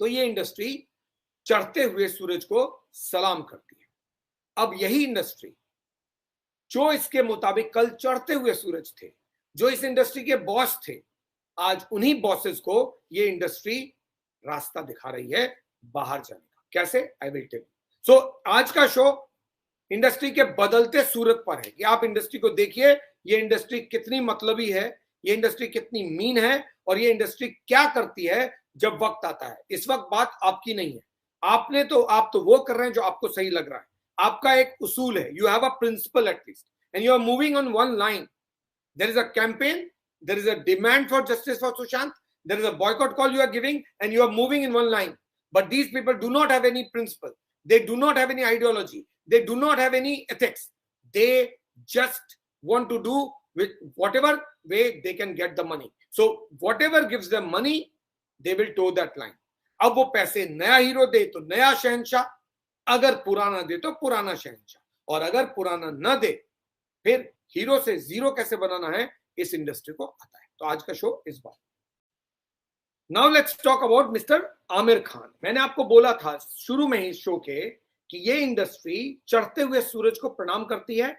तो ये इंडस्ट्री चढ़ते हुए सूरज को सलाम करती है। अब यही इंडस्ट्री जो इसके मुताबिक कल चढ़ते हुए सूरज थे, जो इस इंडस्ट्री के बॉस थे, आज उन्हीं बॉसेस को ये इंडस्ट्री रास्ता दिखा रही है बाहर जाने का। कैसे? I will tell. सो आज का शो इंडस्ट्री के बदलते सूरत पर है कि आप इंडस्ट्री को देखिए, ये इंडस्ट्री कितनी मतलबी है, ये इंडस्ट्री कितनी मीन है, और ये इंडस्ट्री क्या करती है जब वक्त आता है। इस वक्त बात आपकी नहीं है, आप तो वो कर रहे हैं जो आपको सही लग रहा है। आपका एक उसूल है, you have a principle at least, and you are moving on one line. There is a campaign, there is a demand for justice for Sushant, there is a boycott call you are giving, and you are moving in one line. But these people do not have any principle, they do not have any ideology, they do not have any ethics, they just want to do with whatever way they can get the money. So whatever gives them money, they will toe that line. अब वो पैसे नया hero दे तो नया शहंशाह, अगर पुराना दे तो पुराना शहंशाह, और अगर पुराना न दे फिर हीरो से जीरो कैसे बनाना है इस इंडस्ट्री को आता है। तो आज का शो इस बार। Now let's talk about mister Aamir Khan. मैंने आपको बोला था शुरू में ही शो के कि ये इंडस्ट्री चढ़ते हुए सूरज को प्रणाम करती है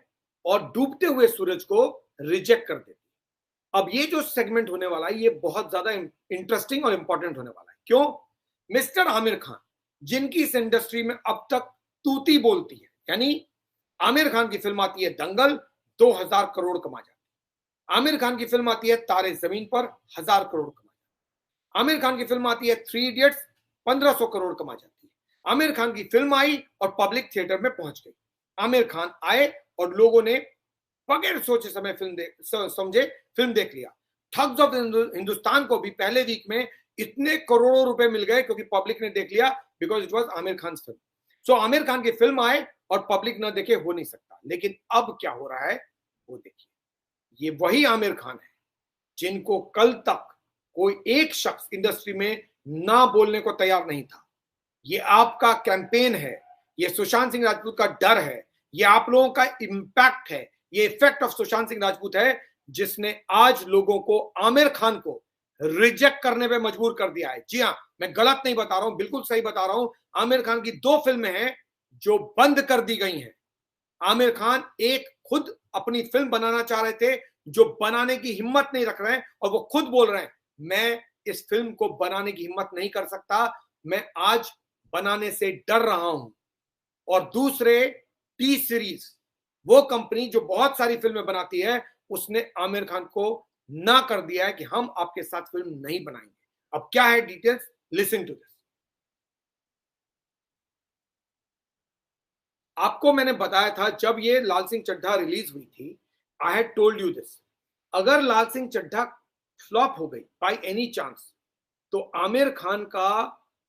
और डूबते हुए सूरज को रिजेक्ट कर देती है। अब ये जो सेगमेंट होने वाला है ये बहुत ज्यादा इंटरेस्टिंग और इंपॉर्टेंट होने वाला है। क्यों? मिस्टर आमिर खान, जिनकी इस इंडस्ट्री में अब तक तूती बोलती है, यानी आमिर खान की फिल्म आती है दंगल, 2000 करोड़ कमा जाती है। आमिर खान की फिल्म आती है तारे जमीन पर, 1000 करोड़ कमा, आमिर खान की फिल्म आती है 3 इडियट्स, 1500 करोड़ कमा जाती है। आमिर खान की फिल्म आई और पब्लिक थिएटर में पहुंच गई। आमिर खान आए और लोगों ने बगैर सोचे समझे फिल्म देख लिया। ठग्स ऑफ हिंदुस्तान को भी पहले वीक में इतने करोड़ों रुपए मिल गए क्योंकि पब्लिक ने देख लिया, because it was Aamir Khan film. So Aamir Khan की फिल्म आए और पब्लिक न देखे हो नहीं सकता। लेकिन अब क्या हो रहा है वो देखिए। ये वही आमिर खान है जिनको कल तक कोई एक शख्स इंडस्ट्री में ना बोलने को तैयार नहीं था। ये आपका कैंपेन है, ये सुशांत सिंह राजपूत का डर है, ये आप लोगों का इंपैक्ट है, ये इफेक्ट ऑफ सुशांत सिंह राजपूत है जिसने आज लोगों को, आमिर खान को रिजेक्ट करने पे मजबूर कर दिया है। जी हाँ, मैं गलत नहीं बता रहा हूं, बिल्कुल सही बता रहा हूं। आमिर खान की 2 फिल्में हैं जो बंद कर दी गई हैं। आमिर खान एक खुद अपनी फिल्म बनाना चाह रहे थे जो बनाने की हिम्मत नहीं रख रहे हैं, और वो खुद बोल रहे हैं मैं इस फिल्म को बनाने की हिम्मत नहीं कर सकता, मैं आज बनाने से डर रहा हूं। और दूसरे टी सीरीज, वो कंपनी जो बहुत सारी फिल्में बनाती है, उसने आमिर खान को ना कर दिया है कि हम आपके साथ फिल्म नहीं बनाएंगे। अब क्या है डिटेल्स, लिसन टू दिस। आपको मैंने बताया था जब ये लाल सिंह चड्ढा रिलीज हुई थी, I had told you this, अगर लाल सिंह चड्ढा फ्लॉप हो गई बाय एनी चांस तो आमिर खान का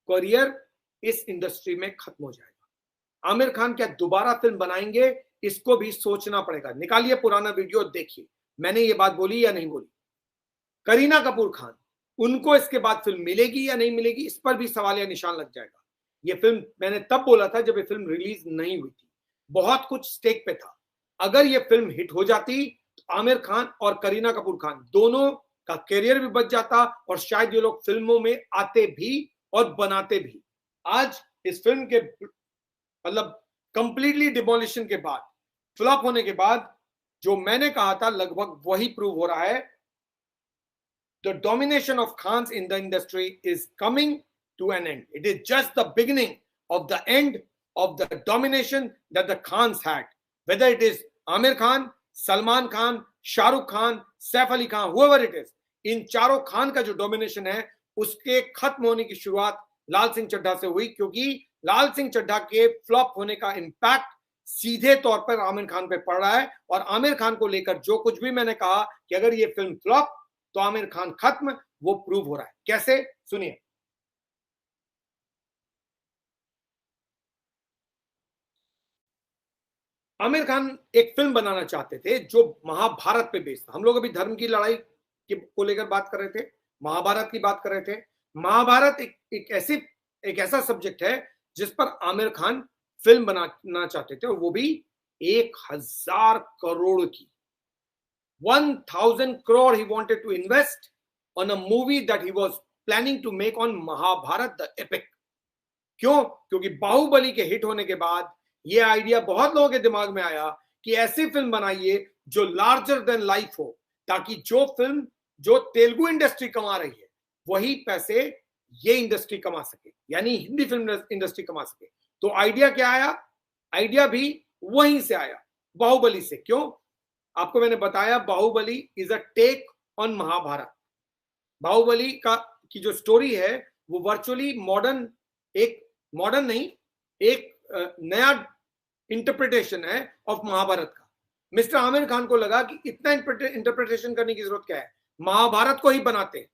करियर इस इंडस्ट्री में खत्म हो जाएगा। आमिर खान क्या दोबारा फिल्म बनाएंगे, इसको भी सोचना पड़ेगा। निकालिए पुराना वीडियो, देखिए मैंने ये बात बोली या नहीं बोली। करीना कपूर खान, उनको इसके बाद फिल्म मिलेगी या नहीं मिलेगी, इस पर भी सवाल या निशान लग जाएगा। ये फिल्म मैंने तब बोला था जब ये फिल्म रिलीज नहीं हुई थी, बहुत कुछ स्टेक पे था। अगर ये फिल्म हिट हो जाती तो आमिर खान और करीना कपूर खान दोनों का करियर भी बच जाता और शायद ये लोग फिल्मों में आते भी और बनाते भी। आज इस फिल्म के मतलब कंप्लीटली डिमोलिशन के बाद, फ्लॉप होने के बाद, जो मैंने कहा था लगभग वही प्रूव हो रहा है। The domination of Khans in the industry is coming to an end. It is just the beginning of the end of the domination that the Khans had. Whether it is Amir Khan, Salman Khan, Shahrukh Khan, Saif Ali Khan, whoever it is, इन चारों खान का जो domination है उसके खत्म होने की शुरुआत लाल सिंह चड्ढा से हुई, क्योंकि लाल सिंह चड्ढा के फ्लॉप होने का इंपैक्ट सीधे तौर पर आमिर खान पे पड़ रहा है। और आमिर खान को लेकर जो कुछ भी मैंने कहा कि अगर ये फिल्म फ्लॉप तो आमिर खान खत्म, वो प्रूव हो रहा है। कैसे? सुनिए। आमिर खान एक फिल्म बनाना चाहते थे जो महाभारत पे बेस्ड था। हम लोग अभी धर्म की लड़ाई को लेकर बात कर रहे थे, महाभारत की बात कर रहे थे। महाभारत एक ऐसा सब्जेक्ट है जिस पर आमिर खान फिल्म बनाना चाहते थे, और वो भी 1000 करोड़ की। 1000 crore he wanted to invest on a movie that he was planning to make on Mahabharata the epic. क्यों? क्योंकि बाहुबली के हिट होने के बाद ये आइडिया बहुत लोगों के दिमाग में आया कि ऐसी फिल्म बनाइए जो लार्जर देन लाइफ हो, ताकि जो फिल्म जो तेलुगु इंडस्ट्री कमा रही है वही पैसे ये इंडस्ट्री कमा सके, यानी हिंदी फिल्म इंडस्ट्री कमा सके। तो आइडिया क्या आया? आइडिया भी वहीं से आया, बाहुबली से। क्यों? आपको मैंने बताया Baahubali is a take on Mahabharata. Baahubali की जो स्टोरी है वो वर्चुअली मॉडर्न, एक मॉडर्न नहीं, एक नया इंटरप्रिटेशन है ऑफ महाभारत का। मिस्टर आमिर खान को लगा कि इतना इंटरप्रिटेशन करने की जरूरत क्या है, महाभारत को ही बनाते हैं।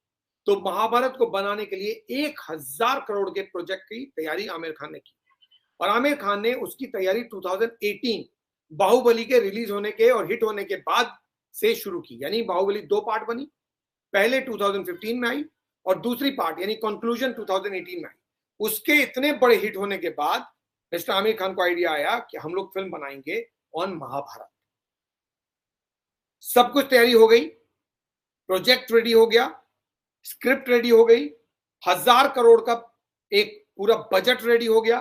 तो महाभारत को बनाने के लिए 1000 करोड़ के प्रोजेक्ट की तैयारी आमिर खान ने की, और आमिर खान ने उसकी तैयारी 2018 बाहुबली के रिलीज होने के और हिट होने के बाद से शुरू की। यानी बाहुबली 2 पार्ट बनी, पहले 2015 में आई और दूसरी पार्ट यानी कंक्लूजन 2018 में आई। उसके इतने बड़े हिट होने के बाद मिस्टर आमिर खान को आइडिया आया कि हम लोग फिल्म बनाएंगे ऑन महाभारत। सब कुछ तैयारी हो गई, प्रोजेक्ट रेडी हो गया, स्क्रिप्ट रेडी हो गई, 1000 करोड़ का एक पूरा बजट रेडी हो गया।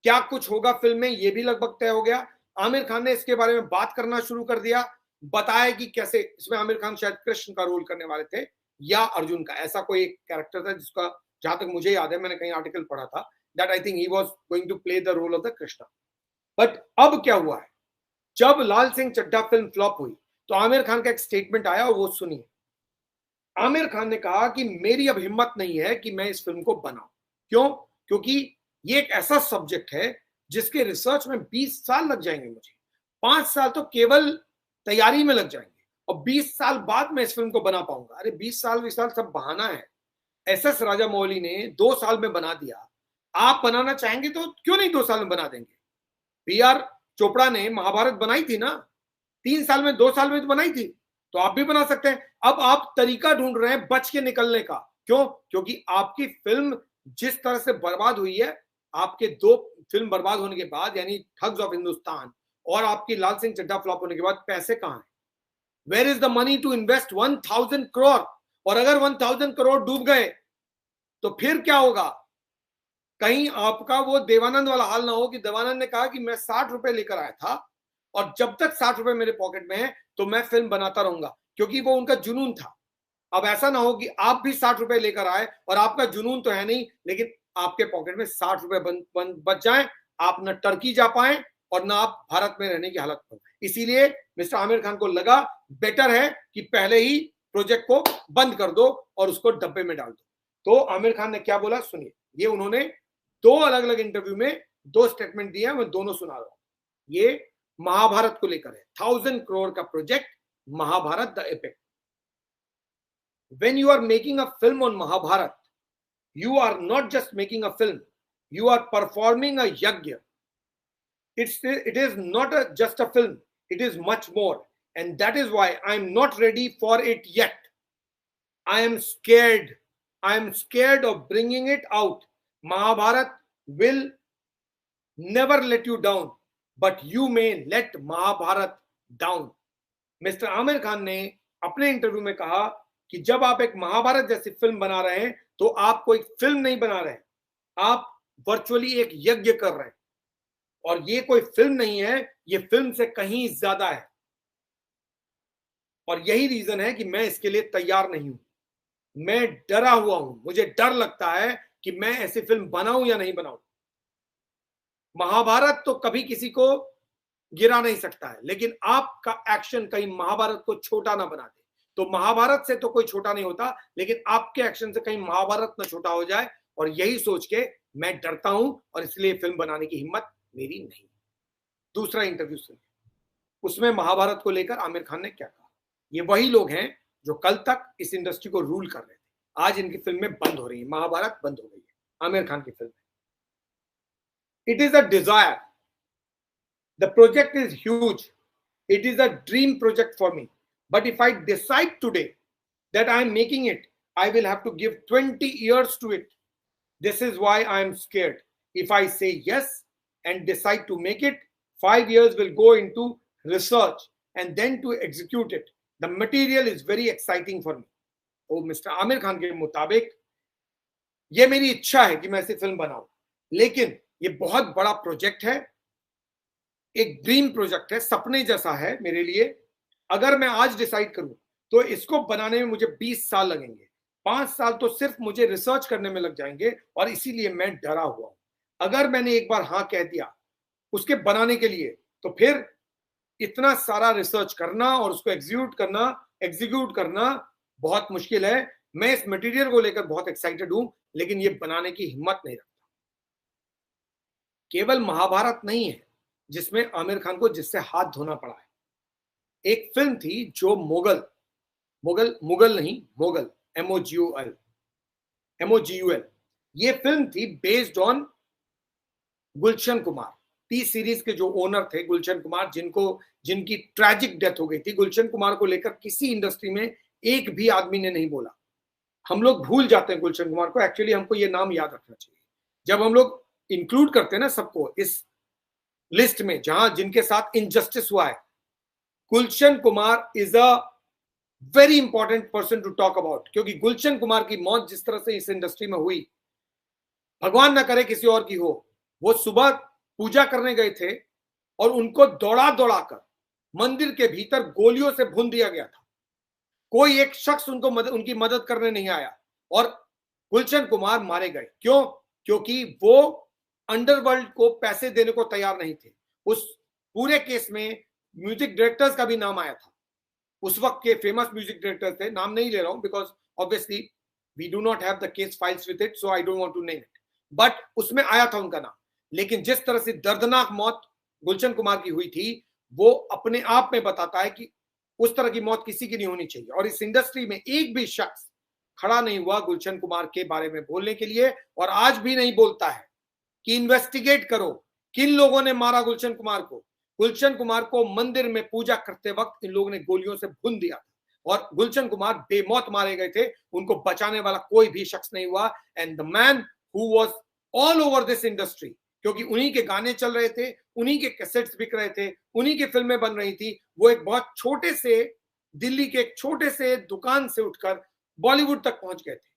क्या कुछ होगा फिल्म में ये भी लगभग तय हो गया। आमिर खान ने इसके बारे में बात करना शुरू कर दिया, बताया कि कैसे इसमें आमिर खान शायद कृष्ण का रोल करने वाले थे या अर्जुन का, ऐसा कोई एक कैरेक्टर था जिसका, जहां तक मुझे याद है, मैंने कहीं आर्टिकल पढ़ा था that I think he was going to play the role of the Krishna. But अब क्या हुआ है, जब लाल सिंह चड्ढा फिल्म फ्लॉप हुई तो आमिर खान का एक स्टेटमेंट आया और वो सुनिए। आमिर खान ने कहा कि मेरी अब हिम्मत नहीं है कि मैं इस फिल्म को बनाऊं। क्यों? क्योंकि ये एक ऐसा सब्जेक्ट है जिसके रिसर्च में 20 साल लग जाएंगे मुझे, 5 साल तो केवल तैयारी में लग जाएंगे और 20 साल बाद मैं इस फिल्म को बना पाऊंगा। अरे 20 साल सब बहाना है। एसएस राजामौली ने 2 साल में बना दिया, आप बनाना चाहेंगे तो क्यों नहीं 2 साल में बना देंगे। बीआर चोपड़ा ने महाभारत बनाई थी ना, 3 साल में, 2 साल में तो बनाई थी, तो आप भी बना सकते हैं। अब आप तरीका ढूंढ रहे हैं बच के निकलने का। क्यों? क्योंकि आपकी फिल्म जिस तरह से बर्बाद हुई है, आपके 2 फिल्म बर्बाद होने के बाद, यानी ठग्स ऑफ हिंदुस्तान और आपकी लाल सिंह चड्ढा फ्लॉप होने के बाद पैसे कहां हैं? Where is the money to invest 1000 crore? और अगर 1000 करोड़ डूब गए तो फिर क्या होगा? कहीं आपका वो देवानंद वाला हाल ना हो कि देवानंद ने कहा कि मैं 60 रुपए लेकर आया था और जब तक 60 रुपए मेरे पॉकेट में है तो मैं फिल्म बनाता रहूंगा, क्योंकि वो उनका जुनून था। अब ऐसा ना हो कि आप भी 60 रुपए लेकर आए और आपका जुनून तो है नहीं, लेकिन आपके पॉकेट में 60 रुपए बच जाए, आप न टर्की जा पाए और ना आप भारत में रहने की हालत में। इसीलिए मिस्टर आमिर खान को लगा बेटर है कि पहले ही प्रोजेक्ट को बंद कर दो और उसको डब्बे में डाल दो। तो आमिर खान ने क्या बोला सुनिए। ये उन्होंने 2 अलग अलग इंटरव्यू में 2 स्टेटमेंट दिए हैं, मैं दोनों सुना रहा हूं। ये महाभारत को लेकर है, 1000 करोड़ का project Mahabharata the epic. When you are making a film on Mahabharat, you are not just making a film, you are performing a yajna. It is not just a film, it is much more. And that is why I am not ready for it yet. I am scared. I am scared of bringing it out. Mahabharat will never let you down, but you may let Mahabharat down. Mister Aamir Khan ने अपने interview में कहा कि जब आप एक महाभारत जैसी film बना रहे हैं तो आप कोई फिल्म नहीं बना रहे हैं, आप वर्चुअली एक यज्ञ कर रहे हैं। और ये कोई फिल्म नहीं है, ये फिल्म से कहीं ज्यादा है। और यही रीजन है कि मैं इसके लिए तैयार नहीं हूं। मैं डरा हुआ हूं, मुझे डर लगता है कि मैं ऐसी फिल्म बनाऊं या नहीं बनाऊं। महाभारत तो कभी किसी को गिरा नहीं सकता है, लेकिन आपका एक्शन कहीं महाभारत को छोटा ना बना दे। तो महाभारत से तो कोई छोटा नहीं होता, लेकिन आपके एक्शन से कहीं महाभारत ना छोटा हो जाए, और यही सोच के मैं डरता हूं और इसलिए फिल्म बनाने की हिम्मत मेरी नहीं। दूसरा इंटरव्यू सुनिए, उसमें महाभारत को लेकर आमिर खान ने क्या कहा। ये वही लोग हैं जो कल तक इस इंडस्ट्री को रूल कर रहे थे, आज इनकी फिल्में बंद हो रही है, महाभारत बंद हो गई है आमिर खान की film. It is a desire, the project is huge, it is a dream project for me, but if I decide today that I am making it, I will have to give 20 years to it. This is why I am scared. If I say yes and decide to make it, 5 years will go into research and then to execute it. The material is very exciting for me. तो mister Aamir Khan के मुताबिक ये मेरी इच्छा है कि मैं ऐसी फिल्म बनाऊं, लेकिन ये बहुत बड़ा प्रोजेक्ट है, एक ड्रीम प्रोजेक्ट है, सपने जैसा है मेरे लिए। अगर मैं आज डिसाइड करूं तो इसको बनाने में मुझे 20 साल लगेंगे, 5 साल तो सिर्फ मुझे रिसर्च करने में लग जाएंगे, और इसीलिए मैं डरा हुआ हूं। अगर मैंने एक बार हाँ कह दिया उसके बनाने के लिए, तो फिर इतना सारा रिसर्च करना और उसको एग्जीक्यूट करना बहुत मुश्किल है। मैं इस मटेरियल को लेकर बहुत एक्साइटेड हूं, लेकिन ये बनाने की हिम्मत नहीं रखता। केवल महाभारत नहीं है जिसमें आमिर खान को जिससे हाथ धोना पड़ा है। एक फिल्म थी जो मुगल नहीं, मोगल, MOGUL, ये फिल्म थी based on Gulshan Kumar. T series के जो ओनर थे गुलशन कुमार, जिनकी ट्रैजिक डेथ हो गई थी। गुलशन कुमार को लेकर किसी इंडस्ट्री में एक भी आदमी ने नहीं बोला। हम लोग भूल जाते हैं गुलशन कुमार को, एक्चुअली हमको ये नाम याद रखना चाहिए। जब हम लोग इंक्लूड करते हैं ना सबको इस लिस्ट में जहां जिनके साथ इनजस्टिस हुआ है, Gulshan Kumar is a very important person to talk about, क्योंकि गुलशन कुमार की मौत जिस तरह से इस इंडस्ट्री में हुई, भगवान ना करे किसी और की हो। वो सुबह पूजा करने गए थे और उनको दौड़ा दौड़ाकर मंदिर के भीतर गोलियों से भून दिया गया था। कोई एक शख्स उनकी मदद करने नहीं आया और गुलशन कुमार मारे गए। क्यों? क्योंकि वो अंडरवर्ल्ड को पैसे देने को तैयार नहीं थे। उस पूरे केस में म्यूजिक डायरेक्टर्स का भी नाम आया था। उस वक्त के फेमस म्यूजिक डायरेक्टर थे, नाम नहीं ले रहा हूं because obviously we do not have the case files with it, so I don't want to name it, but उसमें आया था उनका नाम। लेकिन जिस तरह से दर्दनाक मौत गुलशन कुमार की हुई थी, वो अपने आप में बताता है कि उस तरह की मौत किसी की नहीं होनी चाहिए। और इस इंडस्ट्री में एक भी शख्स खड़ा नहीं हुआ गुलशन कुमार के बारे में बोलने के लिए, और आज भी नहीं बोलता है कि इन्वेस्टिगेट करो किन लोगों ने मारा गुलशन कुमार को। गुलशन कुमार को मंदिर में पूजा करते वक्त इन लोगों ने गोलियों से भून दिया और गुलशन कुमार बेमौत मारे गए थे। उनको बचाने वाला कोई भी शख्स नहीं हुआ। And the man who was all over this industry, क्योंकि उन्हीं के गाने चल रहे थे, उन्हीं के कैसेट्स बिक रहे थे, उन्हीं की फिल्में बन रही थी। वो एक बहुत छोटे से दिल्ली के एक छोटे से दुकान से उठकर बॉलीवुड तक पहुंच गए थे।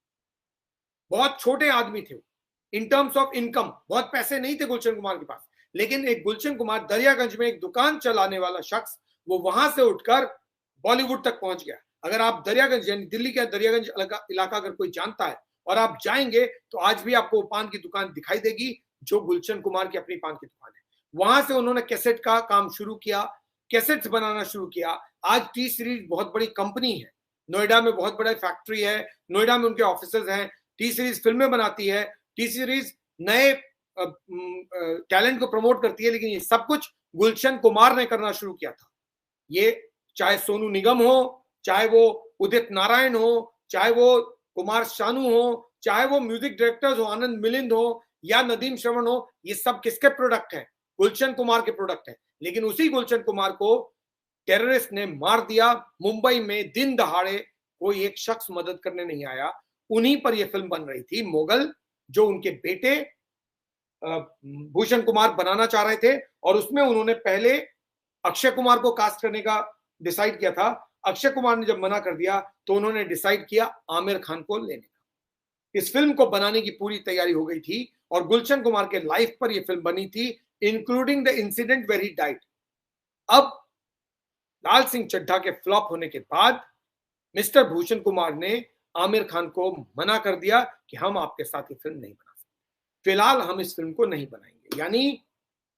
बहुत छोटे आदमी थे इन टर्म्स ऑफ इनकम, बहुत पैसे नहीं थे गुलशन कुमार के पास, लेकिन एक गुलशन कुमार दरियागंज में एक दुकान चलाने वाला शख्स, वो वहां से उठकर बॉलीवुड तक पहुंच गया। अगर आप दरियागंज यानी दिल्ली का दरियागंज इलाका अगर कोई जानता है और आप जाएंगे तो आज भी आपको पान की दुकान दिखाई देगी जो गुलशन कुमार की अपनी पान की दुकान है। वहां से उन्होंने कैसेट का काम शुरू किया, कैसेट्स बनाना शुरू किया। आज टी सीरीज बहुत बड़ी कंपनी है, नोएडा में बहुत बड़ा फैक्ट्री है, नोएडा में उनके ऑफिसेज हैं। टी सीरीज फिल्में बनाती है, टी सीरीज नए टैलेंट को प्रमोट करती है, लेकिन ये सब कुछ गुलशन कुमार ने करना शुरू किया था। ये चाहे सोनू निगम हो, चाहे वो उदित नारायण हो, चाहे वो कुमार शानू हो, चाहे वो म्यूजिक डायरेक्टर्स हो, आनंद मिलिंद हो या नदीम श्रवण हो, ये सब किसके प्रोडक्ट हैं? गुलशन कुमार के प्रोडक्ट हैं। लेकिन उसी गुलशन कुमार को टेररिस्ट ने मार दिया मुंबई में दिन दहाड़े, कोई एक शख्स मदद करने नहीं आया। उन्हीं पर यह फिल्म बन रही थी मोगल, जो उनके बेटे भूषण कुमार बनाना चाह रहे थे, और उसमें उन्होंने पहले अक्षय कुमार को कास्ट करने का डिसाइड किया था। अक्षय कुमार ने जब मना कर दिया तो उन्होंने डिसाइड किया आमिर खान को लेने का। इस फिल्म को बनाने की पूरी तैयारी हो गई थी और गुलशन कुमार के लाइफ पर यह फिल्म बनी थी, including the incident where he died. अब लाल सिंह चड्ढा के फ्लॉप होने के बाद मिस्टर भूषण कुमार ने आमिर खान को मना कर दिया कि हम आपके साथ ये फिल्म नहीं बना सकते, फिलहाल हम इस फिल्म को नहीं बनाएंगे। यानी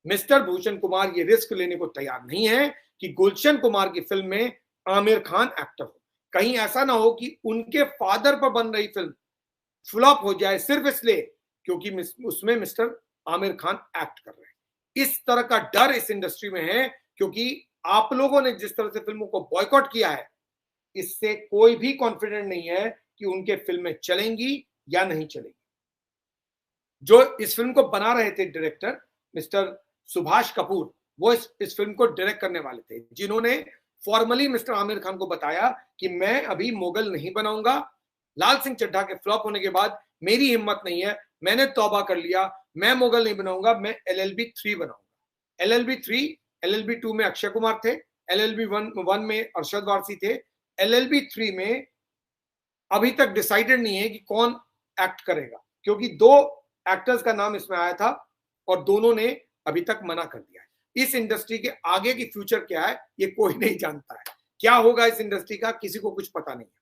मिस्टर भूषण कुमार ये रिस्क लेने को तैयार नहीं है कि गुलशन कुमार की फिल्म में आमिर खान एक्टर हो। कहीं ऐसा ना हो कि उनके फादर पर बन रही फिल्म फ्लॉप हो जाए सिर्फ इसलिए क्योंकि उसमें मिस्टर आमिर खान एक्ट कर रहे हैं। इस तरह का डर इस इंडस्ट्री में है, क्योंकि आप लोगों ने जिस तरह से फिल्मों को बॉयकॉट किया है, इससे कोई भी कॉन्फिडेंट नहीं है कि उनके फिल्में चलेंगी या नहीं चलेंगी। जो इस फिल्म को बना रहे थे डायरेक्टर मिस्टर सुभाष कपूर, वो इस फिल्म को डायरेक्ट करने वाले थे, जिन्होंने फॉर्मली मिस्टर आमिर खान को बताया कि मैं अभी मोगल नहीं बनाऊंगा, लाल सिंह चड्ढा के फ्लॉप होने के बाद मेरी हिम्मत नहीं है, मैंने तौबा कर लिया, मैं मोगल नहीं बनाऊंगा, मैं LLB 3 बनाऊंगा। LLB 3, LLB 2 में अक्षय कुमार थे, LLB 1 में अरशद वारसी थे, LLB 3 में अभी तक डिसाइडेड नहीं है कि कौन एक्ट करेगा। क्योंकि 2 एक्टर्स का नाम इसमें आया था और दोनों ने अभी तक मना कर दिया है। इस इंडस्ट्री के आगे की फ्यूचर क्या है ये कोई नहीं जानता है। क्या होगा इस इंडस्ट्री का किसी को कुछ पता नहीं है।